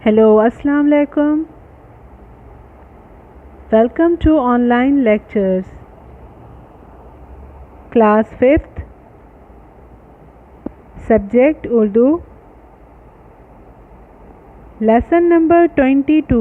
Hello, Assalamu alaikum. Welcome to online lectures. Class 5th. Subject Urdu. Lesson number 22.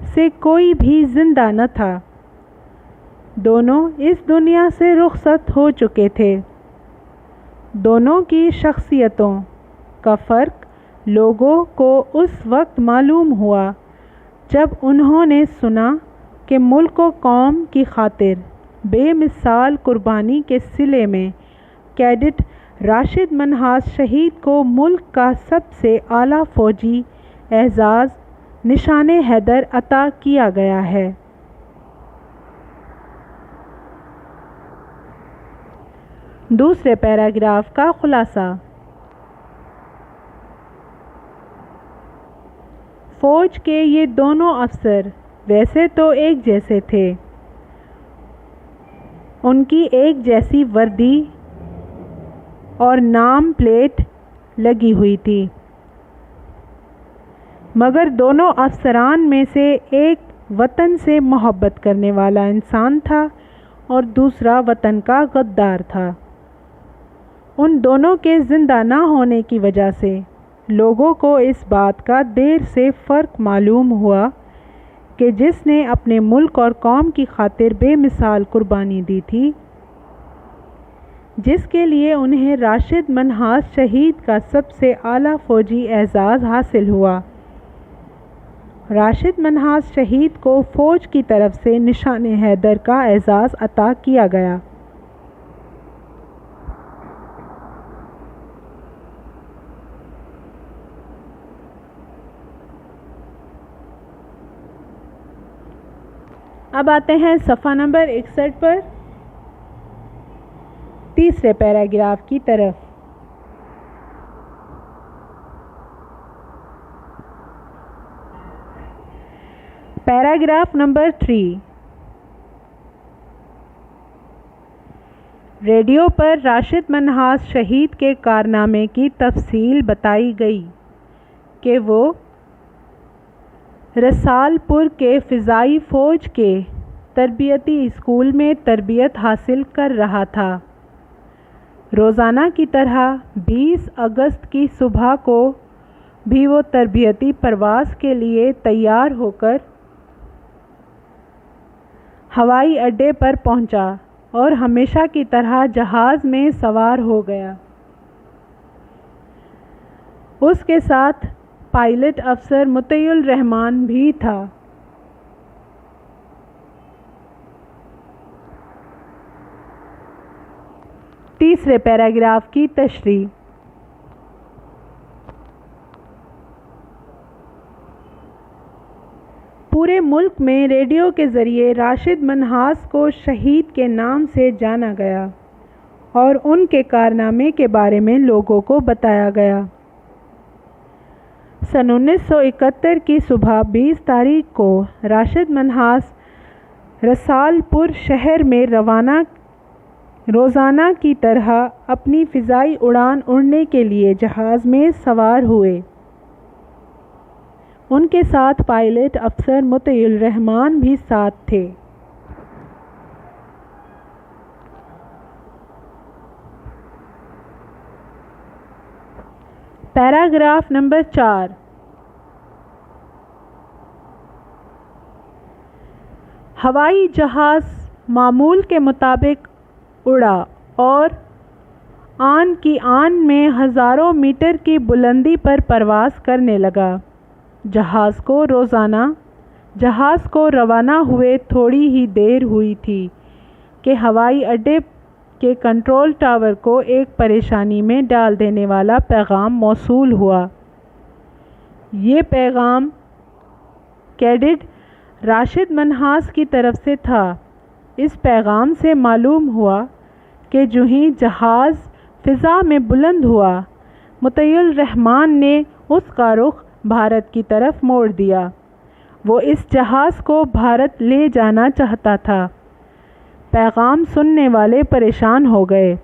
سے کوئی بھی زندہ نہ تھا۔ دونوں اس دنیا سے رخصت ہو چکے تھے۔ دونوں کی شخصیتوں کا فرق لوگوں کو اس وقت معلوم ہوا جب انہوں نے سنا کہ ملک و قوم کی خاطر بے مثال قربانی کے صلے میں کیڈٹ راشد منہاس شہید کو ملک کا سب سے اعلیٰ فوجی اعزاز نشان حیدر عطا کیا گیا ہے۔ دوسرے پیراگراف کا خلاصہ۔ فوج کے یہ دونوں افسر ویسے تو ایک جیسے تھے، ان کی ایک جیسی وردی اور نام پلیٹ لگی ہوئی تھی، مگر دونوں افسران میں سے ایک وطن سے محبت کرنے والا انسان تھا اور دوسرا وطن کا غدار تھا۔ ان دونوں کے زندہ نہ ہونے کی وجہ سے لوگوں کو اس بات کا دیر سے فرق معلوم ہوا کہ جس نے اپنے ملک اور قوم کی خاطر بے مثال قربانی دی تھی، جس کے لیے انہیں راشد منہاس شہید کا سب سے اعلیٰ فوجی اعزاز حاصل ہوا، راشد منہاس شہید کو فوج کی طرف سے نشان حیدر کا اعزاز عطا کیا گیا۔ اب آتے ہیں صفحہ نمبر 61 پر تیسرے پیراگراف کی طرف۔ Paragraph number 3۔ ریڈیو پر راشد منہاس شہید کے کارنامے کی تفصیل بتائی گئی کہ وہ رسال پور کے فضائی فوج کے تربیتی اسکول میں تربیت حاصل کر رہا تھا۔ روزانہ کی طرح 20 اگست کی صبح کو بھی وہ تربیتی پرواز کے لیے تیار ہو کر ہوائی اڈے پر پہنچا اور ہمیشہ کی طرح جہاز میں سوار ہو گیا۔ اس کے ساتھ پائلٹ افسر مطیع الرحمان بھی تھا۔ تیسرے پیراگراف کی تشریح۔ پورے ملک میں ریڈیو کے ذریعے راشد منہاس کو شہید کے نام سے جانا گیا اور ان کے کارنامے کے بارے میں لوگوں کو بتایا گیا۔ سن 1971 کی صبح 20 تاریخ کو راشد منہاس رسال پور شہر میں روزانہ کی طرح اپنی فضائی اڑان اڑنے کے لیے جہاز میں سوار ہوئے۔ ان کے ساتھ پائلٹ افسر مطیع الرحمان بھی ساتھ تھے۔ Paragraph number 4۔ ہوائی جہاز معمول کے مطابق اڑا اور آن کی آن میں ہزاروں میٹر کی بلندی پر پرواز کرنے لگا۔ جہاز کو روانہ ہوئے تھوڑی ہی دیر ہوئی تھی کہ ہوائی اڈے کے کنٹرول ٹاور کو ایک پریشانی میں ڈال دینے والا پیغام موصول ہوا۔ یہ پیغام کیڈٹ راشد منہاس کی طرف سے تھا۔ اس پیغام سے معلوم ہوا کہ جو ہی جہاز فضا میں بلند ہوا، مطیع الرحمان نے اس کا رخ بھارت کی طرف موڑ دیا۔ وہ اس جہاز کو بھارت لے جانا چاہتا تھا۔ پیغام سننے والے پریشان ہو گئے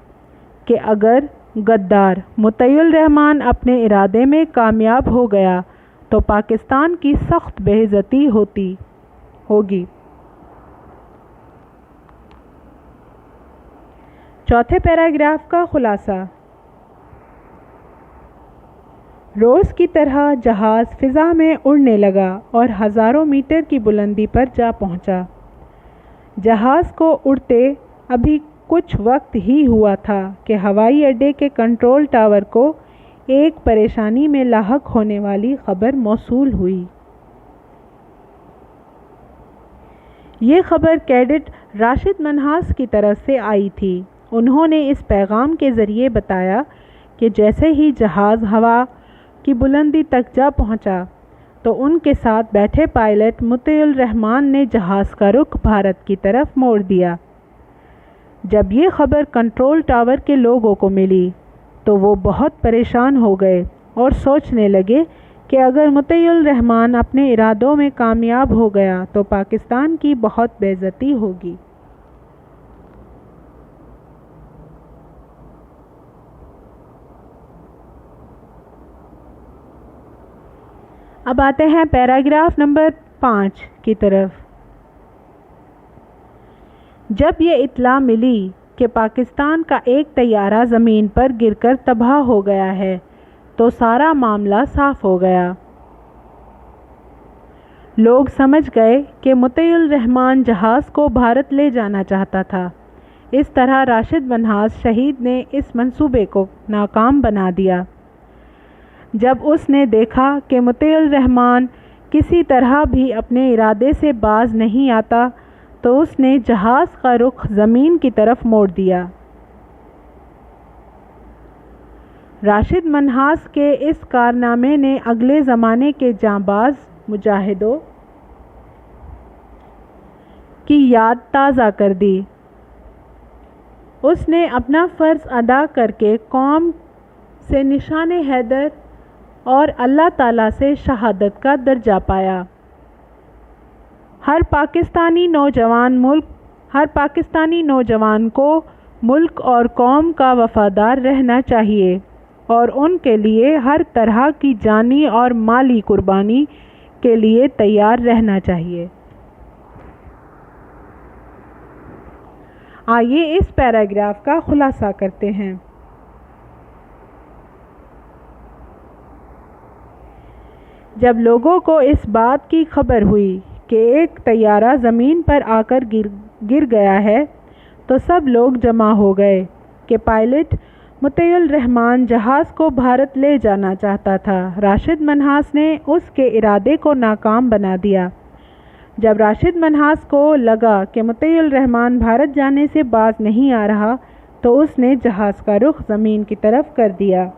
کہ اگر غدار مطیع الرحمان اپنے ارادے میں کامیاب ہو گیا تو پاکستان کی سخت بے عزتی ہوگی۔ چوتھے پیراگراف کا خلاصہ۔ روز کی طرح جہاز فضا میں اڑنے لگا اور ہزاروں میٹر کی بلندی پر جا پہنچا۔ جہاز کو اڑتے ابھی کچھ وقت ہی ہوا تھا کہ ہوائی اڈے کے کنٹرول ٹاور کو ایک پریشانی میں لاحق ہونے والی خبر موصول ہوئی۔ یہ خبر کیڈٹ راشد منہاس کی طرف سے آئی تھی۔ انہوں نے اس پیغام کے ذریعے بتایا کہ جیسے ہی جہاز ہوا کی بلندی تک جا پہنچا تو ان کے ساتھ بیٹھے پائلٹ مطیع الرحمان نے جہاز کا رخ بھارت کی طرف موڑ دیا۔ جب یہ خبر کنٹرول ٹاور کے لوگوں کو ملی تو وہ بہت پریشان ہو گئے اور سوچنے لگے کہ اگر مطیع الرحمان اپنے ارادوں میں کامیاب ہو گیا تو پاکستان کی بہت بے عزتی ہوگی۔ اب آتے ہیں پیراگراف نمبر 5 کی طرف۔ جب یہ اطلاع ملی کہ پاکستان کا ایک طیارہ زمین پر گر کر تباہ ہو گیا ہے تو سارا معاملہ صاف ہو گیا۔ لوگ سمجھ گئے کہ مطیع الرحمان جہاز کو بھارت لے جانا چاہتا تھا۔ اس طرح راشد منہاس شہید نے اس منصوبے کو ناکام بنا دیا۔ جب اس نے دیکھا کہ مطیع الرحمان کسی طرح بھی اپنے ارادے سے باز نہیں آتا تو اس نے جہاز کا رخ زمین کی طرف موڑ دیا۔ راشد منہاس کے اس کارنامے نے اگلے زمانے کے جانباز مجاہدوں کی یاد تازہ کر دی۔ اس نے اپنا فرض ادا کر کے قوم سے نشان حیدر اور اللہ تعالیٰ سے شہادت کا درجہ پایا۔ ہر پاکستانی نوجوان کو ملک اور قوم کا وفادار رہنا چاہیے اور ان کے لیے ہر طرح کی جانی اور مالی قربانی کے لیے تیار رہنا چاہیے۔ آئیے اس پیراگراف کا خلاصہ کرتے ہیں۔ جب لوگوں کو اس بات کی خبر ہوئی کہ ایک طیارہ زمین پر آ کر گر گیا ہے تو سب لوگ جمع ہو گئے کہ پائلٹ مطیع الرحمان جہاز کو بھارت لے جانا چاہتا تھا۔ راشد منہاس نے اس کے ارادے کو ناکام بنا دیا۔ جب راشد منہاس کو لگا کہ مطیع الرحمان بھارت جانے سے باز نہیں آ رہا تو اس نے جہاز کا رخ زمین کی طرف کر دیا۔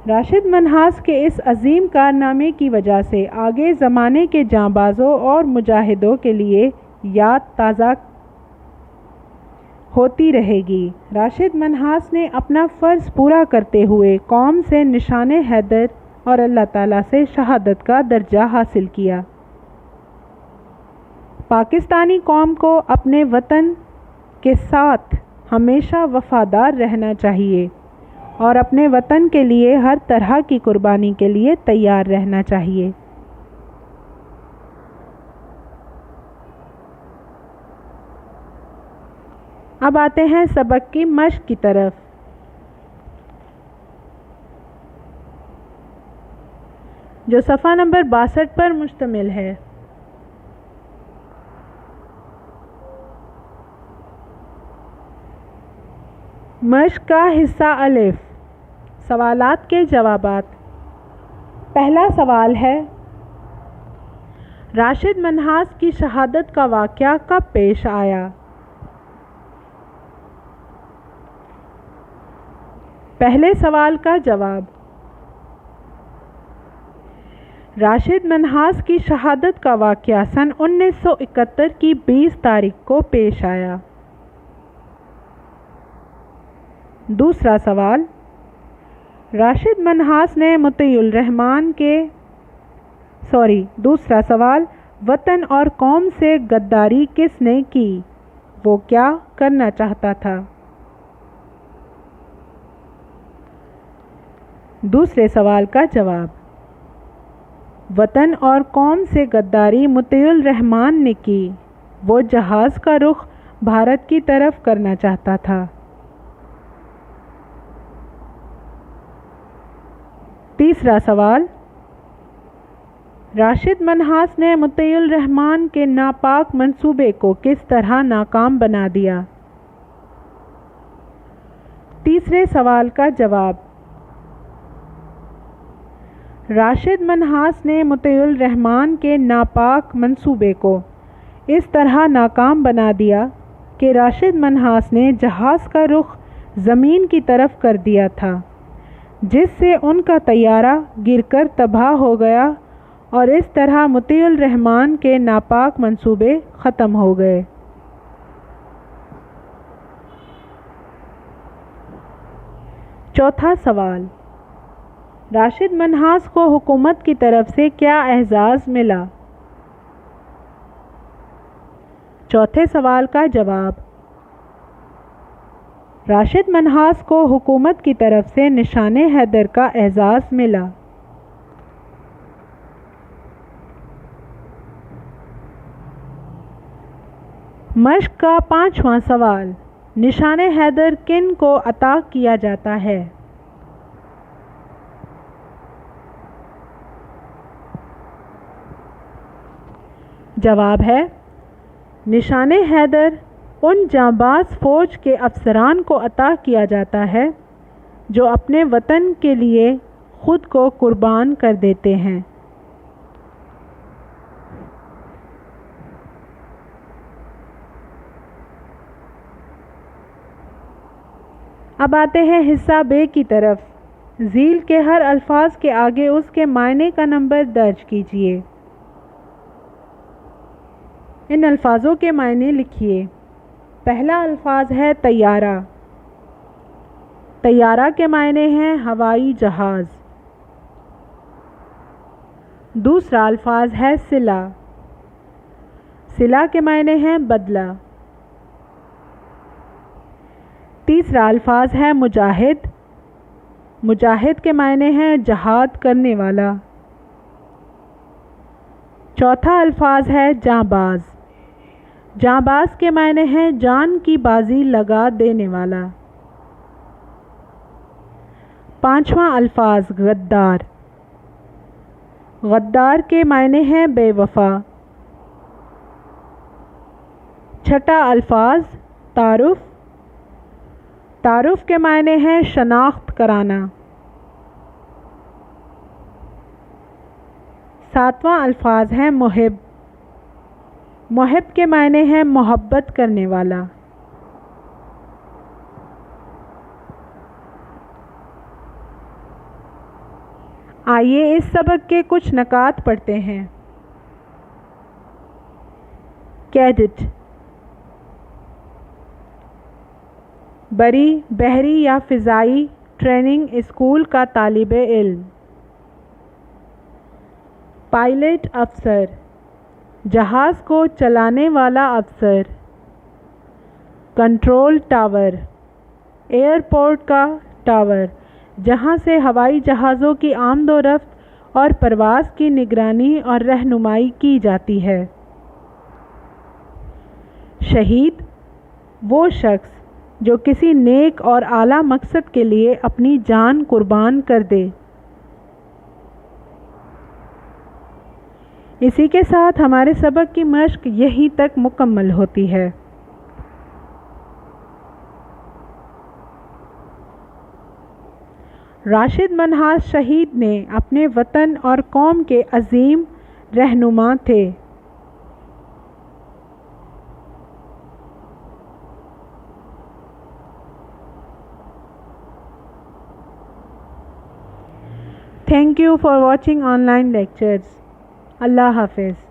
راشد منہاس کے اس عظیم کارنامے کی وجہ سے آگے زمانے کے جانبازوں اور مجاہدوں کے لیے یاد تازہ ہوتی رہے گی۔ راشد منہاس نے اپنا فرض پورا کرتے ہوئے قوم سے نشان حیدر اور اللہ تعالیٰ سے شہادت کا درجہ حاصل کیا۔ پاکستانی قوم کو اپنے وطن کے ساتھ ہمیشہ وفادار رہنا چاہیے اور اپنے وطن کے لیے ہر طرح کی قربانی کے لیے تیار رہنا چاہیے۔ اب آتے ہیں سبق کی مشق کی طرف۔ جو صفحہ نمبر 62 پر مشتمل ہے۔ مشق کا حصہ الف، سوالات کے جوابات۔ پہلا سوال ہے، راشد منہاس کی شہادت کا واقعہ کب پیش آیا؟ پہلے سوال کا جواب، راشد منہاس کی شہادت کا واقعہ سن 1971 کی 20 تاریخ کو پیش آیا۔ دوسرا سوال، راشد منہاس نے دوسرا سوال، وطن اور قوم سے غداری کس نے کی؟ وہ کیا کرنا چاہتا تھا؟ دوسرے سوال کا جواب، وطن اور قوم سے غداری مطیع الرحمان نے کی، وہ جہاز کا رخ بھارت کی طرف کرنا چاہتا تھا۔ تیسرا سوال، راشد منہاس نے مطیع الرحمان کے ناپاک منصوبے کو کس طرح ناکام بنا دیا؟ تیسرے سوال کا جواب، راشد منہاس نے مطیع الرحمان کے ناپاک منصوبے کو اس طرح ناکام بنا دیا کہ راشد منہاس نے جہاز کا رخ زمین کی طرف کر دیا تھا، جس سے ان کا طیارہ گر کر تباہ ہو گیا اور اس طرح مطیع الرحمان کے ناپاک منصوبے ختم ہو گئے۔ چوتھا سوال، راشد منہاس کو حکومت کی طرف سے کیا اعزاز ملا؟ چوتھے سوال کا جواب، راشد منہاس کو حکومت کی طرف سے نشان حیدر کا اعزاز ملا۔ مشق کا پانچواں سوال، نشان حیدر کن کو عطا کیا جاتا ہے؟ جواب ہے، نشان حیدر ان جانباز فوج کے افسران کو عطا کیا جاتا ہے جو اپنے وطن کے لیے خود کو قربان کر دیتے ہیں۔ اب آتے ہیں حصہ بے کی طرف۔ ذیل کے ہر الفاظ کے آگے اس کے معنی کا نمبر درج کیجیے۔ ان الفاظوں کے معنی لکھیے۔ پہلا الفاظ ہے طیارہ۔ طیارہ کے معنی ہیں ہوائی جہاز۔ دوسرا الفاظ ہے صلہ۔ صلہ کے معنی ہیں بدلہ۔ تیسرا الفاظ ہے مجاہد۔ مجاہد کے معنی ہیں جہاد کرنے والا۔ چوتھا الفاظ ہے جانباز۔ جانباز کے معنی ہیں جان کی بازی لگا دینے والا۔ پانچواں الفاظ غدار۔ غدار کے معنی ہیں بے وفا۔ چھٹا الفاظ تعارف۔ تعارف کے معنی ہیں شناخت کرانا۔ ساتواں الفاظ ہے محب۔ محب کے معنی ہیں محبت کرنے والا۔ آئیے اس سبق کے کچھ نکات پڑھتے ہیں۔ کیڈٹ، بری، بحری یا فضائی ٹریننگ اسکول کا طالب علم۔ پائلٹ افسر، جہاز کو چلانے والا افسر۔ کنٹرول ٹاور، ایئرپورٹ کا ٹاور جہاں سے ہوائی جہازوں کی آمد و رفت اور پرواز کی نگرانی اور رہنمائی کی جاتی ہے۔ شہید، وہ شخص جو کسی نیک اور اعلیٰ مقصد کے لیے اپنی جان قربان کر دے۔ اسی کے ساتھ ہمارے سبق کی مشق یہیں تک مکمل ہوتی ہے۔ راشد منہاس شہید نے اپنے وطن اور قوم کے عظیم رہنما تھے۔ Thank you for watching online lectures. Allah Hafiz.